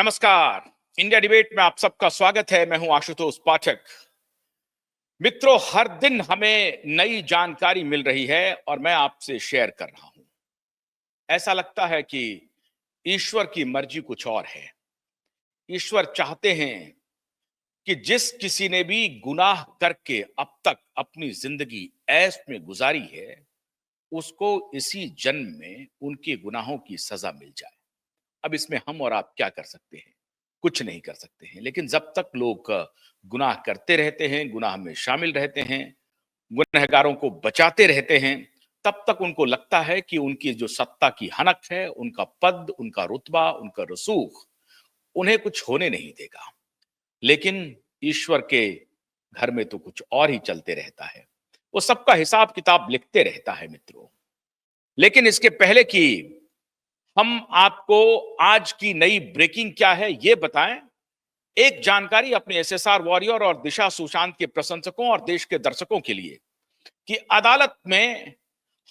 नमस्कार। India debate में आप सबका स्वागत है। मैं हूं आशुतोष पाठक। मित्रों, हर दिन हमें नई जानकारी मिल रही है और मैं आपसे शेयर कर रहा हूं। ऐसा लगता है कि ईश्वर की मर्जी कुछ और है। ईश्वर चाहते हैं कि जिस किसी ने भी गुनाह करके अब तक अपनी जिंदगी ऐश में गुजारी है, उसको इसी जन्म में उनके गुनाहों की सजा मिल जाए। अब इसमें हम और आप क्या कर सकते हैं? कुछ नहीं कर सकते हैं। लेकिन जब तक लोग गुनाह करते रहते हैं, गुनाह में शामिल रहते हैं, गुनहगारों को बचाते रहते हैं, तब तक उनको लगता है कि उनकी जो सत्ता की हनक है, उनका पद, उनका रुतबा, उनका रसूख उन्हें कुछ होने नहीं देगा। लेकिन ईश्वर के घर में तो कुछ और ही चलते रहता है। वो सबका हिसाब किताब लिखते रहता है मित्रों। लेकिन इसके पहले कि हम आपको आज की नई ब्रेकिंग क्या है ये बताएं, एक जानकारी अपने एसएसआर वॉरियर और दिशा सुशांत के प्रशंसकों और देश के दर्शकों के लिए कि अदालत में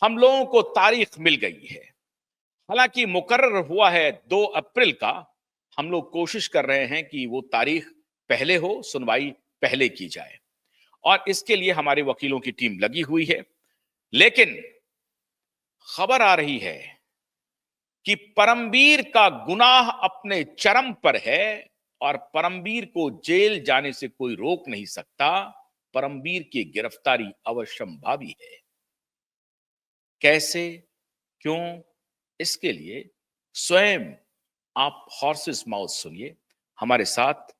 हम लोगों को तारीख मिल गई है। हालांकि मुकर्रर हुआ है 2 अप्रैल का। हम लोग कोशिश कर रहे हैं कि वो तारीख पहले हो, सुनवाई पहले की जाए और इसके लिए हमारे वकीलों की टीम लगी हुई है। लेकिन खबर आ रही है कि परमवीर का गुनाह अपने चरम पर है और परमवीर को जेल जाने से कोई रोक नहीं सकता। परमवीर की गिरफ्तारी अवश्यंभावी है। कैसे, क्यों, इसके लिए स्वयं आप हॉर्सेस माउथ सुनिए। हमारे साथ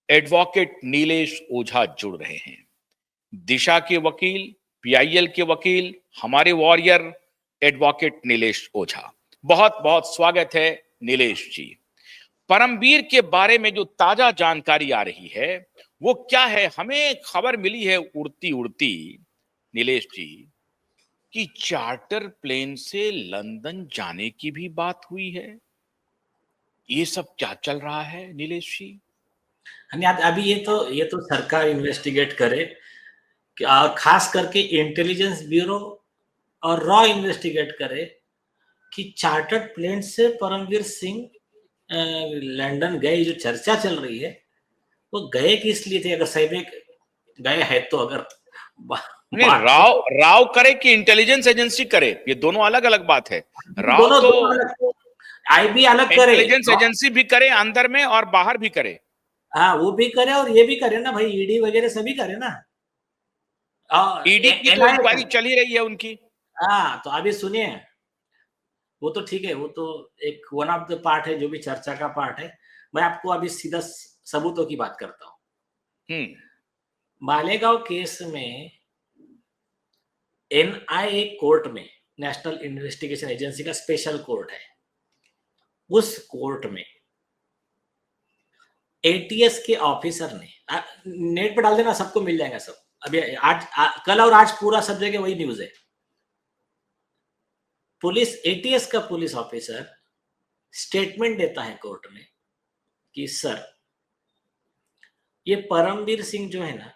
एडवोकेट नीलेश ओझा जुड़ रहे हैं, दिशा के वकील, पीआईएल के वकील, हमारे वॉरियर एडवोकेट नीलेश ओझा। बहुत बहुत स्वागत है नीलेश जी। परमवीर के बारे में जो ताजा जानकारी आ रही है वो क्या है? हमें खबर मिली है उड़ती उड़ती नीलेश जी कि चार्टर प्लेन से लंदन जाने की भी बात हुई है। ये सब क्या चल रहा है नीलेश जी? अभी ये तो सरकार इन्वेस्टिगेट करे और खास करके इंटेलिजेंस ब्यूरो और रॉ इन्वेस्टिगेट करे कि चार्टर्ड प्लेन से परमवीर सिंह लंदन गए। जो चर्चा चल रही है वो गए किस लिए थे, अगर सही में गए हैं तो। अगर नहीं, राव करे कि इंटेलिजेंस एजेंसी करे, ये दोनों अलग अलग बात है। राव दोनों तो दोनों अलग, आईबी अलग करे, इंटेलिजेंस एजेंसी भी करे, अंदर में और बाहर भी करे। हाँ वो भी करे और ये भी करे ना भाई, ईडी वगैरह सभी करे ना। ईडी की तो एनआईए इंक्वायरी करे। चल ही रही है उनकी। हाँ तो अभी सुनिए, वो तो ठीक है, वो तो एक वन ऑफ द पार्ट है जो भी चर्चा का पार्ट है। मैं आपको अभी सीधा सबूतों की बात करता हूँ। मालेगांव केस में एनआईए कोर्ट में, नेशनल इन्वेस्टिगेशन एजेंसी का स्पेशल कोर्ट है, उस कोर्ट में एटीएस के ऑफिसर ने, नेट पर डाल देना सबको मिल जाएगा सब। अभी आज कल और आज पूरा सब जगह वही न्यूज है। पुलिस, एटीएस का पुलिस ऑफिसर स्टेटमेंट देता है कोर्ट में कि सर, ये परमवीर सिंह जो है ना,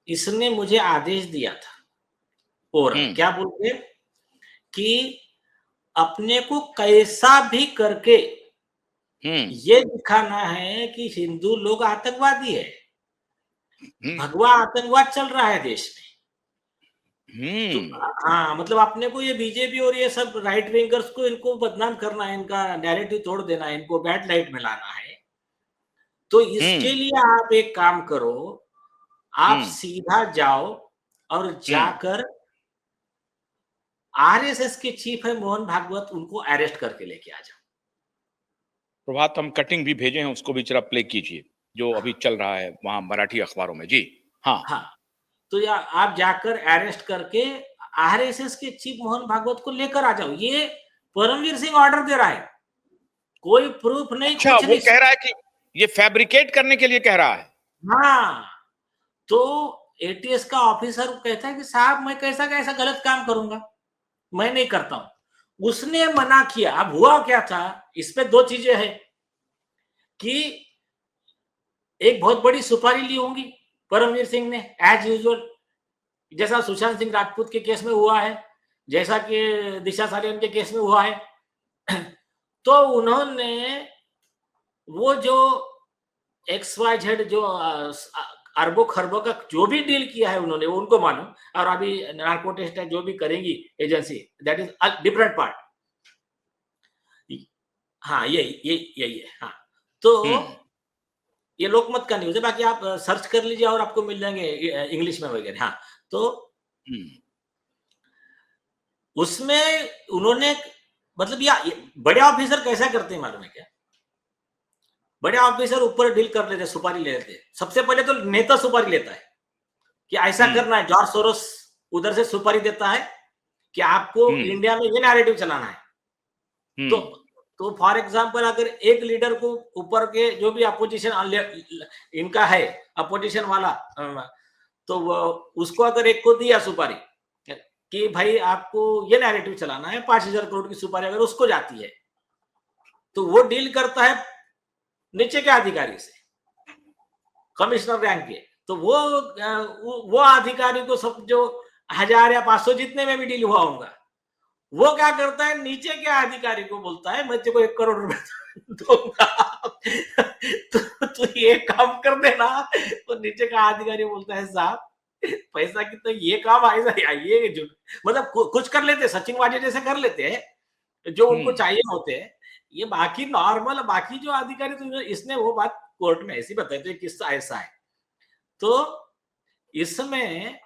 इसने मुझे आदेश दिया था और क्या बोलते कि अपने को कैसा भी करके ये दिखाना है कि हिंदू लोग आतंकवादी है, भगवा आतंकवाद चल रहा है देश में। तो हाँ, मतलब अपने को ये बीजेपी और ये सब राइट विंगर्स को, इनको बदनाम करना है, इनका नैरेटिव तोड़ देना है, इनको बैड लाइट में लाना है। तो इसके लिए आप एक काम करो, आप सीधा जाओ और जाकर आरएसएस के चीफ है मोहन भागवत, उनको अरेस्ट करके लेके आ जाओ। प्रभात, हम कटिंग भी भेजे हैं, उसको भी जरा प्ले कीजिए जो अभी चल रहा है वहां मराठी अखबारों में। जी हाँ। तो या आप जाकर अरेस्ट करके आरएसएस के चीफ मोहन भागवत को लेकर आ जाओ। ये परमवीर सिंह ऑर्डर दे रहा है, कोई प्रूफ नहीं। अच्छा, कुछ वो नहीं, कह रहा है कि ये फैब्रिकेट करने के लिए कह रहा है। हाँ, तो एटीएस का ऑफिसर कहता है कि साहब मैं कैसा कैसा गलत काम करूंगा, मैं नहीं करता हूं। उसने मना किया। अब हुआ क्या था, इसमें दो चीजें हैं कि एक बहुत बड़ी सुपारी ली होंगी परमवीर सिंह ने, एज यूजुअल, जैसा सुशांत सिंह राजपूत के केस में हुआ है, जैसा कि दिशा सालियान के केस में हुआ है। तो उन्होंने वो जो XYZ जो अरबों खरबों का जो भी डील किया है उन्होंने, वो उनको मालूम। और अभी नार्को टेस्ट जो भी करेंगी agency, that is different part. हाँ, यही है। हाँ, तो ये लोकमत का न्यूज है, बाकी आप सर्च कर लीजिए और आपको मिल जाएंगे इंग्लिश में वगैरह। हाँ, तो उसमें उन्होंने मतलब ये बड़े ऑफिसर कैसा करते हैं मालूम है क्या? बड़े ऑफिसर ऊपर डील कर लेते, सुपारी ले लेते। सबसे पहले तो नेता सुपारी लेता है कि ऐसा करना है। जॉर्ज सोरोस उधर से सुपारी देता है कि आपको इंडिया में ये नैरेटिव चलाना है। तो फॉर एग्जांपल अगर एक लीडर को ऊपर के जो भी अपोजिशन इनका है, अपोजिशन वाला, तो उसको अगर एक को दिया सुपारी कि भाई आपको ये नैरेटिव चलाना है, 5,000 करोड़ की सुपारी अगर उसको जाती है, तो वो डील करता है नीचे के अधिकारी से, कमिश्नर रैंक के। तो वो अधिकारी को सब जो 1000 या 500 जितने में भी डील हुआ होगा, वो क्या करता है, नीचे के अधिकारी को बोलता है मैं तेरे को 1 करोड़ रुपए दूंगा तो ये काम कर देना। तो नीचे का अधिकारी बोलता है साहब पैसा कितना, ये काम ऐसा ये जो मतलब कुछ कर लेते, सचिन वाजे जैसे कर लेते हैं जो उनको चाहिए होते हैं। ये बाकी नॉर्मल बाकी जो अधिकारी, तो इसने वो बात कोर्ट में ऐसी बताई, तो किस्सा ऐसा है। तो इसमें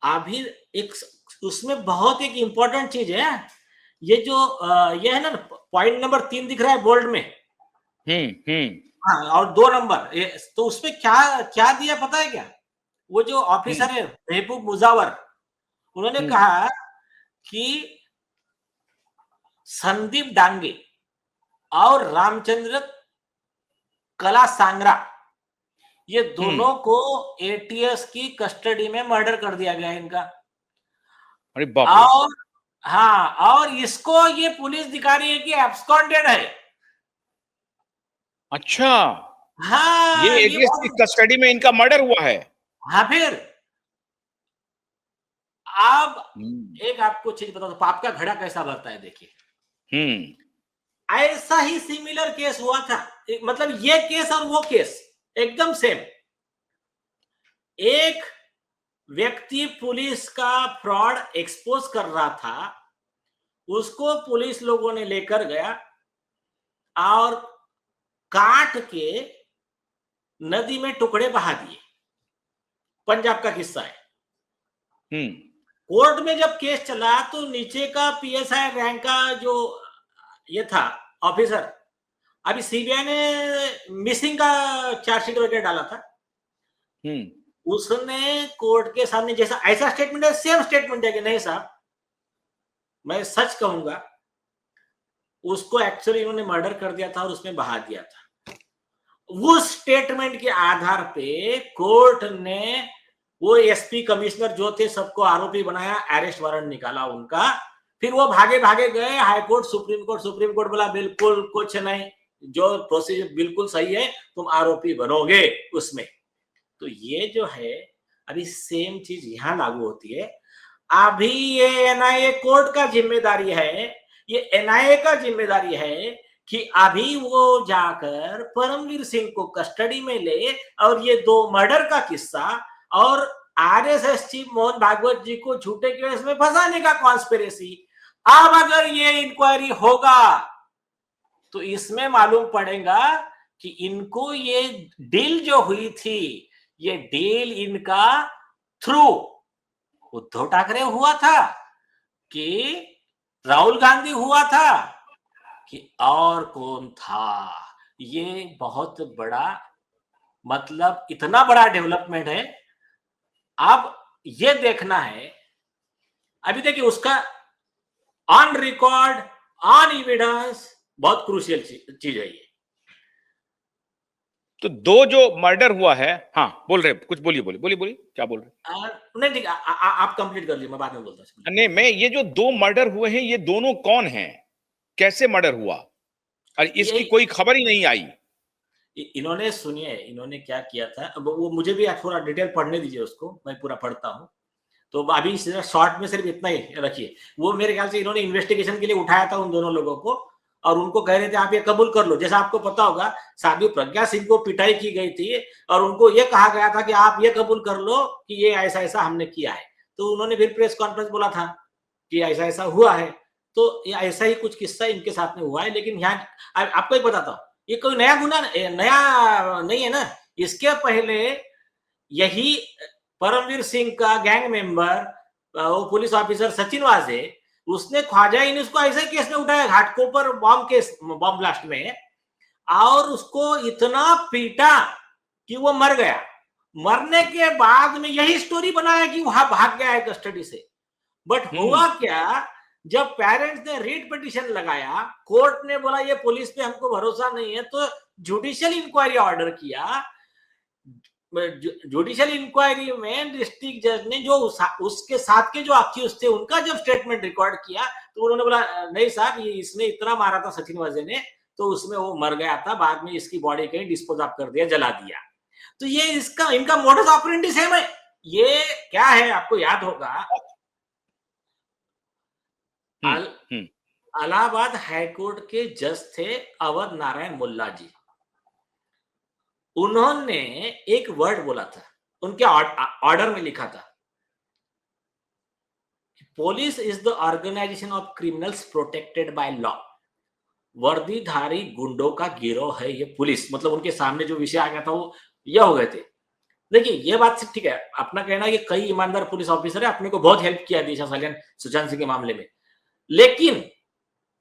अभी एक उसमें बहुत एक इंपॉर्टेंट चीज है, ये जो ये है ना, पॉइंट नंबर 3 दिख रहा है बोल्ड में। हाँ, और 2 नंबर, तो उसमें क्या क्या दिया पता है क्या? वो जो ऑफिसर है महबूब मुजावर, उन्होंने कहा कि संदीप डांगे और रामचंद्र कला सांगरा, ये दोनों को एटीएस की कस्टडी में मर्डर कर दिया गया इनका। अरे बाप रे। और हाँ, और इसको ये पुलिस दिखा रही है कि एब्सकॉन्डेड है। अच्छा, हाँ, ये एटीएस की कस्टडी में इनका मर्डर हुआ है। हाँ, फिर अब एक आपको चीज बता दो, पाप का घड़ा कैसा भरता है, देखिए। ऐसा ही सिमिलर केस हुआ था, मतलब ये केस और वो केस एकदम सेम। एक व्यक्ति पुलिस का फ्रॉड एक्सपोज कर रहा था, उसको पुलिस लोगों ने लेकर गया और काट के नदी में टुकड़े बहा दिए। पंजाब का किस्सा है। कोर्ट में जब केस चला तो नीचे का पीएसआई रैंक का जो ये था ऑफिसर, अभी सीबीआई ने मिसिंग का चार्जशीट वगैरह डाला था, उसने कोर्ट के सामने जैसा ऐसा स्टेटमेंट है, सेम स्टेटमेंट है कि नहीं साहब मैं सच कहूंगा, उसको एक्चुअली इन्होंने मर्डर कर दिया था और उसमें बहा दिया था। उस स्टेटमेंट के आधार पे कोर्ट ने वो एसपी कमिश्नर जो थे सबको आरोपी बनाया, अरेस्ट वारंट निकाला उनका। फिर वो भागे भागे गए high court, supreme court. Supreme court बोला बिल्कुल कुछ नहीं, जो प्रोसीजर बिल्कुल सही है, तुम आरोपी बनोगे उसमें। तो ये जो है अभी सेम चीज यहां लागू होती है। अभी ये एनआईए कोर्ट का जिम्मेदारी है, ये एनआईए का जिम्मेदारी है कि अभी वो जाकर परमवीर सिंह को कस्टडी में ले और ये 2 मर्डर का किस्सा और आरएसएस चीफ मोहन भागवत जी को झूठे केस में फंसाने का कॉन्स्पिरेसी, अब अगर ये इंक्वायरी होगा तो इसमें मालूम पड़ेगा कि इनको ये डील जो हुई थी, ये डील इनका थ्रू उद्धव ठाकरे हुआ था कि राहुल गांधी हुआ था कि और कौन था। ये बहुत बड़ा, मतलब इतना बड़ा डेवलपमेंट है। अब ये देखना है, अभी देखिए उसका ऑन रिकॉर्ड, ऑन एविडेंस, बहुत क्रूशियल चीज है ये। तो 2 जो मर्डर हुआ है, हाँ बोल रहे, कुछ बोलिए क्या बोल रहे? नहीं ठीक, आप कंप्लीट कर लीजिए, मैं बाद में बोलता हूँ। नहीं, मैं ये जो 2 मर्डर हुए हैं, ये दोनों कौन हैं, कैसे मर्डर हुआ, और इसकी कोई खबर ही नहीं आई। इन्होंने सुनिए, इन्होंने क्या किया था, वो मुझे भी थोड़ा डिटेल पढ़ने दीजिए उसको, मैं पूरा पढ़ता हूँ। तो अभी शॉर्ट में सिर्फ इतना ही रखिए। वो मेरे ख्याल से इन्होंने इन्वेस्टिगेशन के लिए उठाया था उन दोनों लोगों को, और उनको कह रहे थे आप ये कबूल कर लो। जैसा आपको पता होगा साध्वी प्रज्ञा सिंह को पिटाई की गई थी और उनको ये कहा गया था कि आप ये कबूल कर लो कि ये ऐसा ऐसा हमने किया है। तो उन्होंने फिर प्रेस कॉन्फ्रेंस बोला था कि ऐसा ऐसा हुआ है। तो ऐसा ही कुछ किस्सा इनके साथ में हुआ है। लेकिन यहाँ आपको एक बताता हूँ, ये कोई नया गुना नया नहीं है ना। इसके पहले यही परमवीर सिंह का गैंग मेंबर वो पुलिस ऑफिसर सचिन वाजे, उसने ख्वाजा यूनुस को ऐसे केस में उठाया घाटकोपर बॉम्ब ब्लास्ट में, और उसको इतना पीटा कि वो मर गया। मरने के बाद में यही स्टोरी बनाया कि वहां भाग गया है कस्टडी से। बट हुआ क्या, जब पेरेंट्स ने रीट पिटीशन लगाया, कोर्ट ने बोला ये पुलिस पे हमको भरोसा नहीं है, तो जुडिशियल इंक्वायरी ऑर्डर किया। जुडिशियल इंक्वायरी में डिस्ट्रिक्ट जज ने जो उसके साथ के जो अक्यूज थे उनका जब स्टेटमेंट रिकॉर्ड किया, तो उन्होंने बोला नहीं साहब, ये इसने इतना मारा था सचिन वाजे ने, तो उसमें वो मर गया था, बाद में इसकी बॉडी कहीं डिस्पोज ऑफ कर दिया, जला दिया। तो ये इनका मोडस ऑपरेंडी सेम है। ये क्या है आपको याद होगा, इलाहाबाद हाईकोर्ट के जज थे अवध नारायण मुल्ला जी। उन्होंने एक वर्ड बोला था, उनके ऑर्डर में लिखा था, police is the organisation of criminals protected by law. वर्दीधारी गुंडों का गिरोह है ये पुलिस। मतलब उनके सामने जो विषय आ गया था वो ये हो गए थे। देखिए ये बात से ठीक है, अपना कहना है कि कई ईमानदार पुलिस ऑफिसर है, अपने को बहुत हेल्प किया दिशा सालियान सुशांत सिंह के मामले में, लेकिन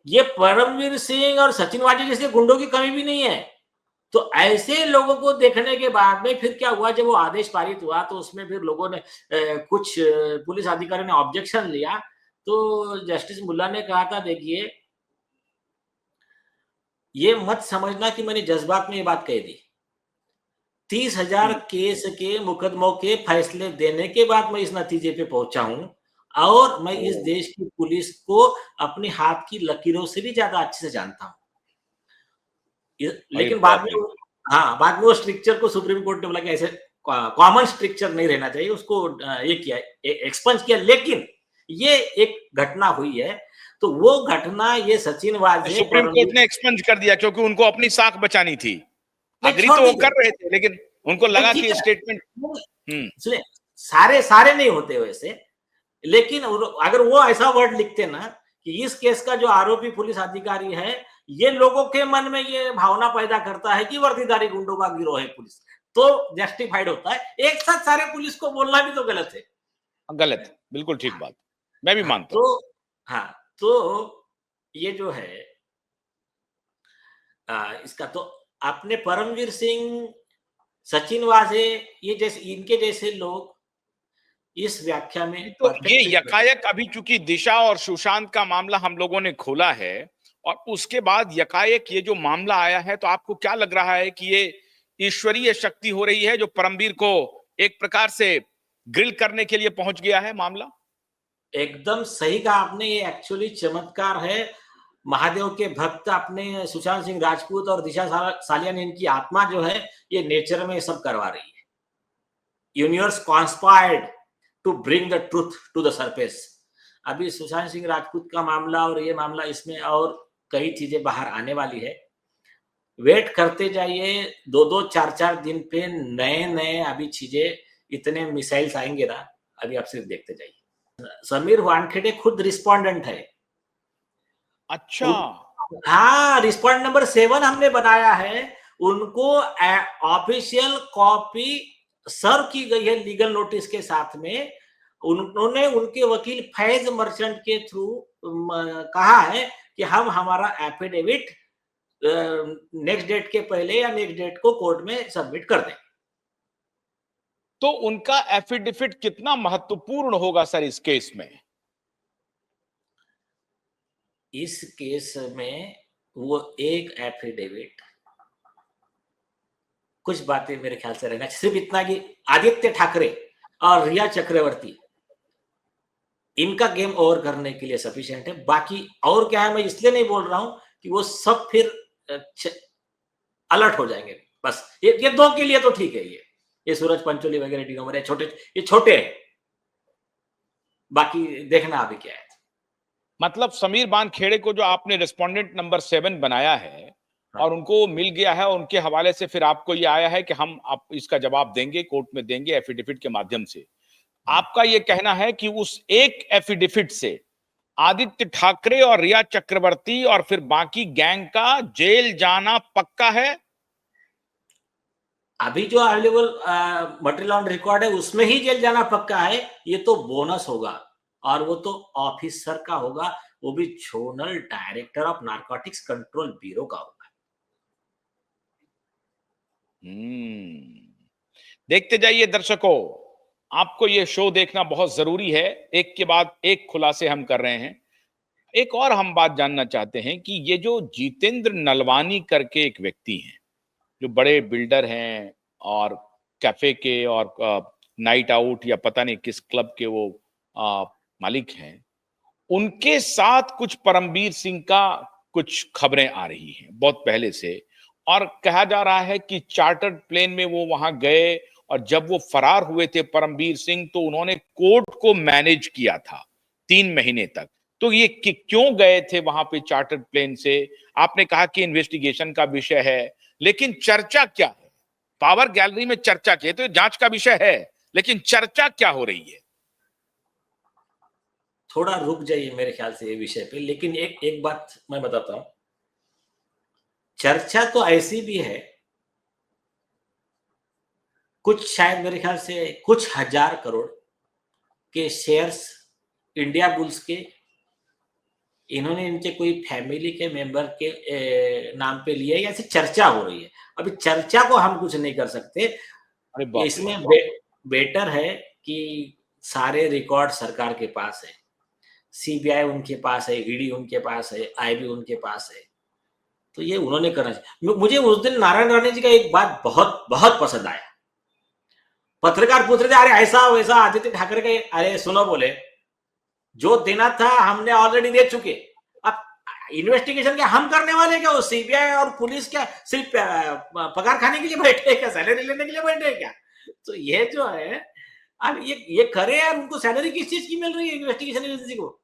ये परमवीर सिंह और सचिन वाजे जैसे गुंडों की कमी भी नहीं है। तो ऐसे लोगों को देखने के बाद में फिर क्या हुआ, जब वो आदेश पारित हुआ तो उसमें फिर लोगों ने कुछ पुलिस अधिकारियों ने ऑब्जेक्शन लिया। तो जस्टिस मुल्ला ने कहा था देखिए ये मत समझना कि मैंने जज्बात में ये बात कह दी। 30,000 केस के मुकदमों के फैसले देने के बाद मैं इस नतीजे पे पहुंचा हूं, और मैं इस देश की पुलिस को अपने हाथ की लकीरों से भी ज्यादा अच्छे से जानता हूं। लेकिन बाद में वो स्ट्रक्चर को सुप्रीम कोर्ट ने बोला कि ऐसे कॉमन स्ट्रक्चर नहीं रहना चाहिए, उसको ये किया, एक्सपंज किया। लेकिन ये एक घटना हुई है, तो वो घटना ये सचिन वाजे सुप्रीम कोर्ट ने एक्सपंज कर दिया क्योंकि उनको अपनी साख बचानी थी। अग्री तो वो कर रहे थे, लेकिन उनको लगा कि स्टेटमेंट सारे नहीं होते वैसे। लेकिन अगर वो ऐसा वर्ड लिखते ना कि इस केस का जो आरोपी पुलिस अधिकारी है, ये लोगों के मन में ये भावना पैदा करता है कि वर्दीधारी गुंडों का गिरोह है पुलिस, तो जस्टिफाइड होता है। एक साथ सारे पुलिस को बोलना भी तो गलत है। गलत, बिल्कुल ठीक बात, मैं भी मानता हूं। तो ये जो है इसका, तो आपने परमवीर सिंह, सचिन वाजे, ये जैसे इनके जैसे लोग इस व्याख्या में, तो ये यकायक अभी चूंकि दिशा और सुशांत का मामला हम लोगों ने खोला है और उसके बाद यकायक ये जो मामला आया है, तो आपको क्या लग रहा है कि ये ईश्वरीय शक्ति हो रही है जो परमवीर को एक प्रकार से ग्रिल करने के लिए पहुंच गया है मामला? एकदम सही कहा आपने, ये एक्चुअली चमत्कार है। महादेव के भक्त अपने सुशांत सिंह राजपूत और दिशा सालियान, इनकी आत्मा जो है ये नेचर में सब करवा रही है। Universe conspired to bring the truth to the surface. अभी सुशांत सिंह राजपूत का मामला और ये मामला, इसमें और कई चीजें बाहर आने वाली है। वेट करते जाइए, 2-2, 4-4 दिन पे नए अभी चीजें, इतने मिसाइल्स आएंगे ना, अभी आप सिर्फ देखते जाइए। समीर वानखेड़े खुद रिस्पोंडेंट है। अच्छा, हाँ, रिस्पोंडेंट नंबर 7 हमने बनाया है। उनको ऑफिशियल कॉपी सर्व की गई है लीगल नोटिस के साथ में। उन्होंने उनके वकील फैज मर्चेंट के थ्रू कहा है कि हम हमारा एफिडेविट नेक्स्ट डेट के पहले या नेक्स्ट डेट को कोर्ट में सबमिट कर दें। तो उनका एफिडेविट कितना महत्वपूर्ण होगा सर इस केस में? इस केस में वो एक एफिडेविट, कुछ बातें मेरे ख्याल से रहना, सिर्फ इतना कि आदित्य ठाकरे और रिया चक्रवर्ती, इनका गेम ओवर करने के लिए सफिशिएंट है। बाकी और क्या है, मैं इसलिए नहीं बोल रहा हूं कि वो सब फिर अलर्ट हो जाएंगे। बस ये 2 के लिए तो ठीक है। ये सूरज पंचोली वगैरह ये छोटे हैं, बाकी देखना अभी क्या है। मतलब समीर बानखेड़े को जो आपने रेस्पोंडेंट नंबर 7 बनाया है हाँ। और उनको मिल गया है, उनके हवाले से फिर आपको ये आया है कि हम आप इसका जवाब देंगे, कोर्ट में देंगे एफिडेविट के माध्यम से। आपका ये कहना है कि उस एक एफिडेविट से आदित्य ठाकरे और रिया चक्रवर्ती और फिर बाकी गैंग का जेल जाना पक्का है? अभी जो अवेलेबल मटेरियल ऑन रिकॉर्ड है उसमें ही जेल जाना पक्का है। ये तो बोनस होगा और वो तो ऑफिसर का होगा, वो भी zonal director of narcotics control bureau का होगा। देखते जाइए दर्शकों, आपको ये शो देखना बहुत जरूरी है। एक के बाद एक खुलासे हम कर रहे हैं। एक और हम बात जानना चाहते हैं कि ये जो जितेंद्र नलवानी करके एक व्यक्ति हैं, जो बड़े बिल्डर हैं और कैफे के और नाइट आउट या पता नहीं किस क्लब के वो मालिक हैं, उनके साथ कुछ परमवीर सिंह का कुछ खबरें आ रही हैं बहुत पहले से, और कहा जा रहा है कि चार्टर्ड प्लेन में वो वहां गए और जब वो फरार हुए थे परमवीर सिंह तो उन्होंने कोर्ट को मैनेज किया था 3 महीने तक। तो ये क्यों गए थे वहां पे चार्टर्ड प्लेन से? आपने कहा कि इन्वेस्टिगेशन का विषय है, लेकिन चर्चा क्या है? पावर गैलरी में चर्चा की तो जांच का विषय है, लेकिन चर्चा क्या हो रही है? थोड़ा रुक जाइए मेरे ख्याल से ये विषय पे, लेकिन एक बात मैं बताता हूं। चर्चा तो ऐसी भी है, कुछ शायद मेरे ख्याल से कुछ हजार करोड़ के शेयर्स इंडिया बुल्स के इन्होंने इनके कोई फैमिली के मेंबर के नाम पे लिया है, ऐसी चर्चा हो रही है। अभी चर्चा को हम कुछ नहीं कर सकते। अरे बाप इसमें रे। बेटर है कि सारे रिकॉर्ड सरकार के पास है, सीबीआई उनके पास है, ईडी उनके पास है, आईबी उनके पास है, तो ये उन्होंने करना चाहिए। मुझे उस दिन नारायण राणे जी का एक बात बहुत बहुत पसंद आया। पत्रकार पूछ रहे थे, अरे ऐसा वैसा आदित्य ठाकरे का, अरे सुनो बोले, जो देना था हमने ऑलरेडी दे चुके। अब इन्वेस्टिगेशन क्या हम करने वाले, क्या वो सीबीआई और पुलिस क्या सिर्फ पगार खाने के लिए बैठे हैं क्या, सैलरी लेने के लिए बैठे हैं क्या? तो ये जो है, अब ये करे यार, उनको सैलरी किस चीज की मिल रही है इन्वेस्टिगेशन एजेंसी को?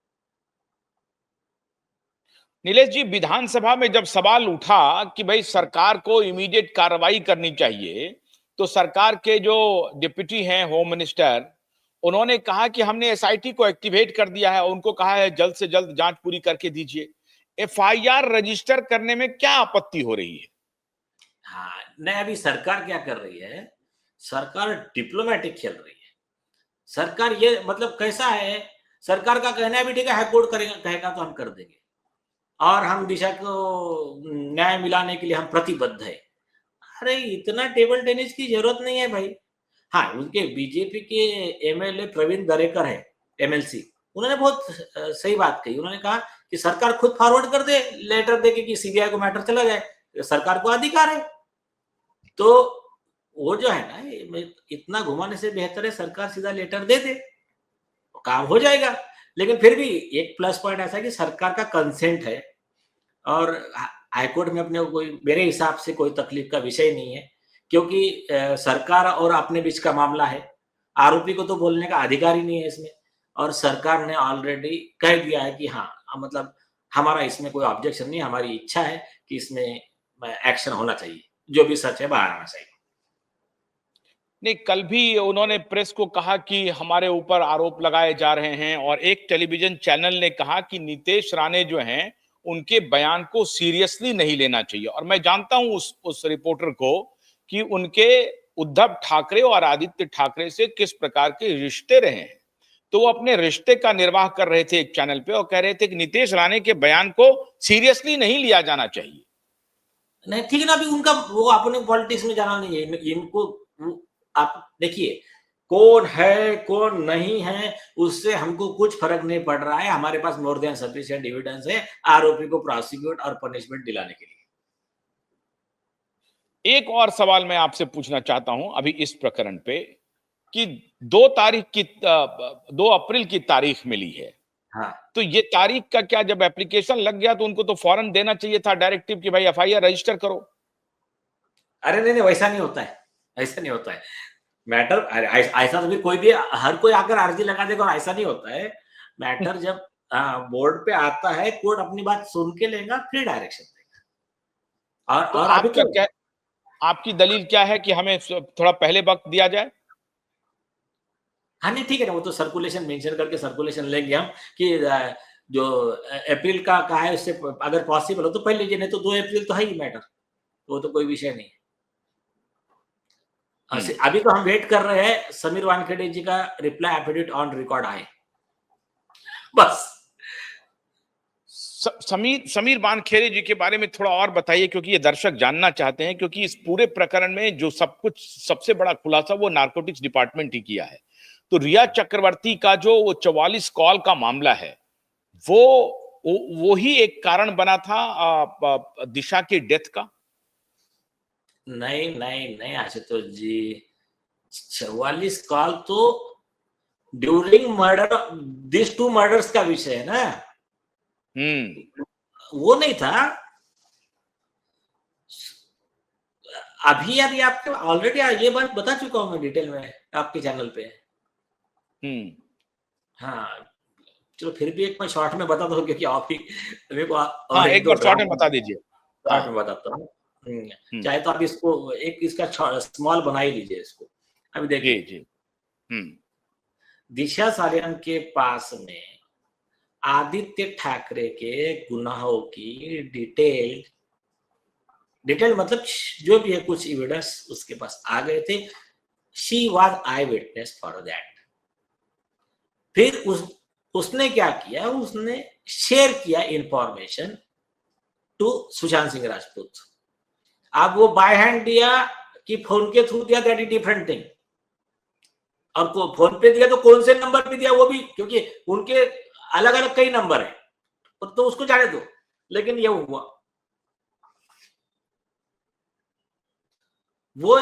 नीलेश जी, विधानसभा में जब सवाल उठा कि भाई सरकार को इमीडिएट कार्रवाई करनी चाहिए, तो सरकार के जो डिप्टी हैं होम मिनिस्टर, उन्होंने कहा कि हमने एसआईटी को एक्टिवेट कर दिया है, उनको कहा है जल्द से जल्द जांच पूरी करके दीजिए। एफआईआर रजिस्टर करने में क्या आपत्ति हो रही है? हाँ, नहीं, अभी सरकार क्या कर रही है, सरकार डिप्लोमेटिक खेल रही है। सरकार ये मतलब कैसा है, सरकार का कहना है भी ठीक है, हाईकोर्ट करेगा, कहेगा तो हम कर देंगे और हम दिशा को न्याय मिलाने के लिए हम प्रतिबद्ध है। अरे इतना टेबल टेनिस की जरूरत नहीं है भाई। हाँ, उनके बीजेपी के एमएलए प्रवीण दरेकर है, एमएलसी, उन्होंने बहुत सही बात कही। उन्होंने कहा कि सरकार खुद फॉरवर्ड कर दे लेटर देके कि सीबीआई को मैटर चला जाए, सरकार को अधिकार है। तो वो जो है ना, इतना घुमाने से बेहतर है सरकार सीधा लेटर दे दे, काम हो जाएगा। लेकिन फिर भी एक प्लस पॉइंट ऐसा है कि सरकार का कंसेंट है और हाईकोर्ट में अपने कोई, मेरे हिसाब से कोई तकलीफ का विषय नहीं है, क्योंकि सरकार और अपने बीच का मामला है। आरोपी को तो बोलने का अधिकार ही नहीं है इसमें, और सरकार ने ऑलरेडी कह दिया है कि हाँ, मतलब हमारा इसमें कोई ऑब्जेक्शन नहीं, हमारी इच्छा है कि इसमें एक्शन होना चाहिए, जो भी सच है बाहर आना चाहिए। नहीं, कल भी उन्होंने प्रेस को कहा कि हमारे ऊपर आरोप लगाए जा रहे हैं, और एक टेलीविजन चैनल ने कहा कि नीतीश राणे जो हैं उनके बयान को सीरियसली नहीं लेना चाहिए। और मैं जानता हूं उस रिपोर्टर को कि उनके उद्धव ठाकरे और आदित्य ठाकरे से किस प्रकार के रिश्ते रहे हैं। तो वो अपने रिश्ते का निर्वाह कर रहे थे एक चैनल पे और कह रहे थे कि नीतीश राणे के बयान को सीरियसली नहीं लिया जाना चाहिए। नहीं ठीक है ना, अभी उनका वो अपने पॉलिटिक्स में जाना नहीं है इनको। आप देखिए, कौन है कौन नहीं है उससे हमको कुछ फर्क नहीं पड़ रहा है। हमारे पास मोर देन सफिशिएंट एविडेंस है आरोपी को प्रोसिक्यूट और पनिशमेंट दिलाने के लिए। एक और सवाल मैं आपसे पूछना चाहता हूं अभी इस प्रकरण पे कि 2 अप्रैल की तारीख मिली है। हाँ, तो ये तारीख का क्या, जब एप्लीकेशन लग गया तो उनको तो फौरन देना चाहिए था डायरेक्टिव कि भाई एफआईआर रजिस्टर करो। अरे नहीं नहीं, वैसा नहीं होता है, ऐसा नहीं होता है मैटर। ऐसा तो भी कोई भी, हर कोई आकर अर्जी लगा देगा, ऐसा नहीं होता है। मैटर जब बोर्ड पे आता है, कोर्ट अपनी बात सुन के लेगा, फिर डायरेक्शन देगा। तो और अभी तो आपकी दलील क्या है कि हमें थोड़ा पहले वक्त दिया जाए? हाँ नहीं ठीक है ना, वो तो सर्कुलेशन मेंशन करके सर्कुलेशन लेंगे हम कि जो अप्रैल का कहा है उससे अगर पॉसिबल हो तो पहले लीजिए, नहीं तो 2 अप्रैल तो है ही मैटर, वो तो कोई विषय नहीं है। अभी तो हम वेट कर रहे हैं समीर वानखेड़े जी का रिप्लाई एफिडेविट ऑन रिकॉर्ड आए, बस। समीर वानखेड़े जी के बारे में थोड़ा और बताइए, क्योंकि ये दर्शक जानना चाहते हैं, क्योंकि इस पूरे प्रकरण में जो सबसे बड़ा खुलासा वो नारकोटिक्स डिपार्टमेंट ही किया है। तो रिया चक्रवर्ती का जो वो 44 कॉल का मामला है, वो ही एक कारण बना था दिशा की डेथ का? नहीं नहीं नहीं आशुतोष जी, 44 कॉल तो ड्यूरिंग मर्डर, दिस 2 मर्डर्स का विषय है ना, वो नहीं था। अभी आपको ऑलरेडी ये बात बता चुका हूं मैं डिटेल में आपके चैनल पे। हाँ चलो फिर भी एक मैं शॉर्ट में बता दूं, क्योंकि आप ही मेरे को और एक बार शॉर्ट में बता दीजिए। शॉर्ट में बताता हूँ। चाहे तो आप इसको एक इसका स्मॉल बना ही लीजिए इसको। अभी देखिए जी। दिशा सालियान के पास में आदित्य ठाकरे के गुनाहों की डिटेल मतलब जो भी है कुछ एविडेंस उसके पास आ गए थे। She was I witness for that. फिर उसने क्या किया, उसने शेयर किया इंफॉर्मेशन टू सुशांत सिंह राजपूत। अब वो बाय हैंड दिया कि फोन के थ्रू दिया, दैट इज डिफरेंट थिंग। और फोन पे दिया तो कौन से नंबर पे दिया वो भी, क्योंकि उनके अलग अलग कई नंबर है, तो उसको जाने दो। लेकिन ये हुआ, वो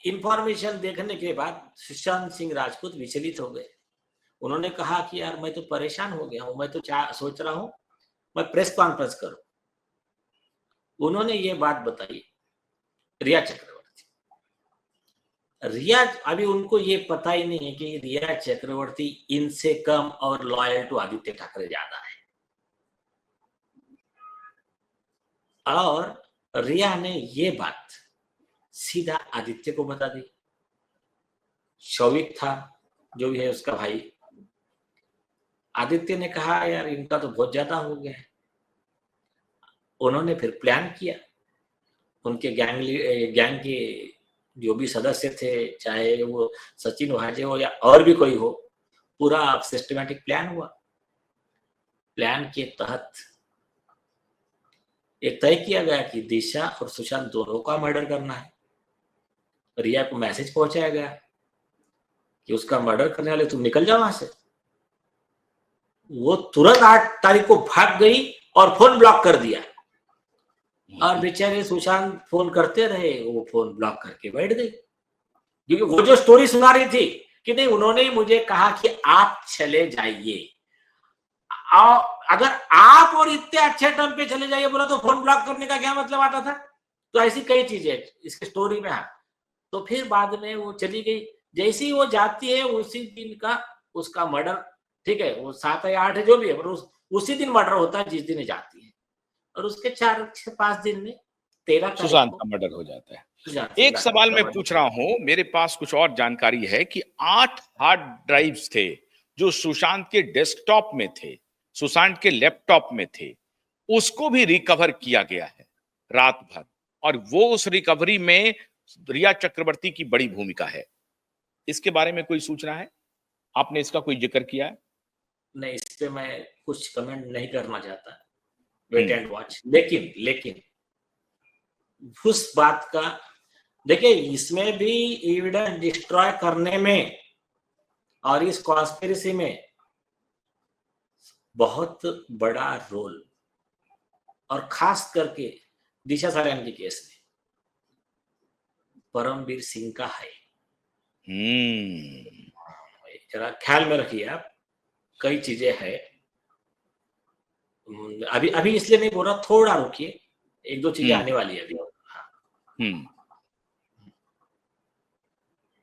इंफॉर्मेशन देखने के बाद सुशांत सिंह राजपूत विचलित हो गए। उन्होंने कहा कि यार मैं तो परेशान हो गया हूं, मैं तो सोच रहा हूं मैं प्रेस कॉन्फ्रेंस करूं। उन्होंने ये बात बताई रिया चक्रवर्ती। रिया, अभी उनको ये पता ही नहीं है कि रिया चक्रवर्ती इनसे कम और लॉयल टू आदित्य ठाकरे ज्यादा है। और रिया ने ये बात सीधा आदित्य को बता दी। शौविक था जो भी है उसका भाई, आदित्य ने कहा यार इनका तो बहुत ज्यादा हो गया है। उन्होंने फिर प्लान किया, उनके गैंग के जो भी सदस्य थे, चाहे वो सचिन वाजे हो या और भी कोई हो, पूरा सिस्टमैटिक प्लान हुआ। प्लान के तहत एक तय किया गया कि दिशा और सुशांत दोनों का मर्डर करना है। रिया को मैसेज पहुंचाया गया कि उसका मर्डर करने वाले तुम निकल जाओ वहां से। वो तुरंत 8 तारीख को भाग गई और फोन ब्लॉक कर दिया। और बेचारे सुशांत फोन करते रहे, वो फोन ब्लॉक करके बैठ गई, क्योंकि वो जो स्टोरी सुना रही थी कि नहीं उन्होंने मुझे कहा कि आप चले जाइए, अगर आप और इतने अच्छे टर्म पे चले जाइए बोला तो फोन ब्लॉक करने का क्या मतलब आता था। तो ऐसी कई चीजें इसके स्टोरी में है। तो फिर बाद में वो चली गई, जैसे ही वो जाती है उसी दिन का उसका मर्डर, ठीक है वो 7 या 8 जो भी है, पर उसी दिन मर्डर होता है जिस दिन जाती है। और उसके 4-5 दिन में 13 सुशांत का मर्डर हो जाता है। एक सवाल मैं पूछ रहा हूं, मेरे पास कुछ और जानकारी है कि 8 हार्ड ड्राइव्स थे जो सुशांत के डेस्कटॉप में थे, सुशांत के लैपटॉप में थे, उसको भी रिकवर किया गया है रात भर, और वो उस रिकवरी में रिया चक्रवर्ती की बड़ी भूमिका है। इसके बारे में कोई सूचना है? आपने इसका कोई जिक्र किया है? नहीं, इस पे मैं कुछ कमेंट नहीं करना चाहता, वेट एंड वॉच। लेकिन उस बात का देखिए, इसमें भी एविडेंस डिस्ट्रॉय करने में और इस कॉन्स्पिरेसी में बहुत बड़ा रोल, और खास करके दिशा सालियान के केस में परमवीर सिंह का है। जरा ख्याल में रखिए आप, कई चीजें हैं। अभी इसलिए नहीं बोल रहा, थोड़ा रुकिए, 1-2 चीजें आने वाली है अभी।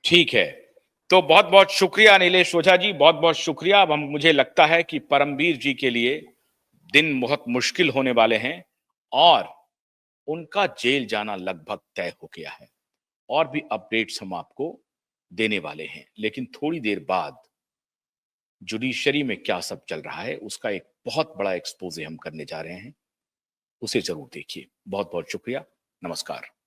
ठीक है, तो बहुत बहुत शुक्रिया नीलेश ओझा जी, बहुत बहुत शुक्रिया। अब मुझे लगता है कि परमवीर जी के लिए दिन बहुत मुश्किल होने वाले हैं और उनका जेल जाना लगभग तय हो गया है। और भी अपडेट्स हम आपको देने वाले हैं, लेकिन थोड़ी देर बाद जुडिशरी में क्या सब चल रहा है उसका एक बहुत बड़ा एक्सपोजे हम करने जा रहे हैं, उसे जरूर देखिए। बहुत बहुत शुक्रिया, नमस्कार।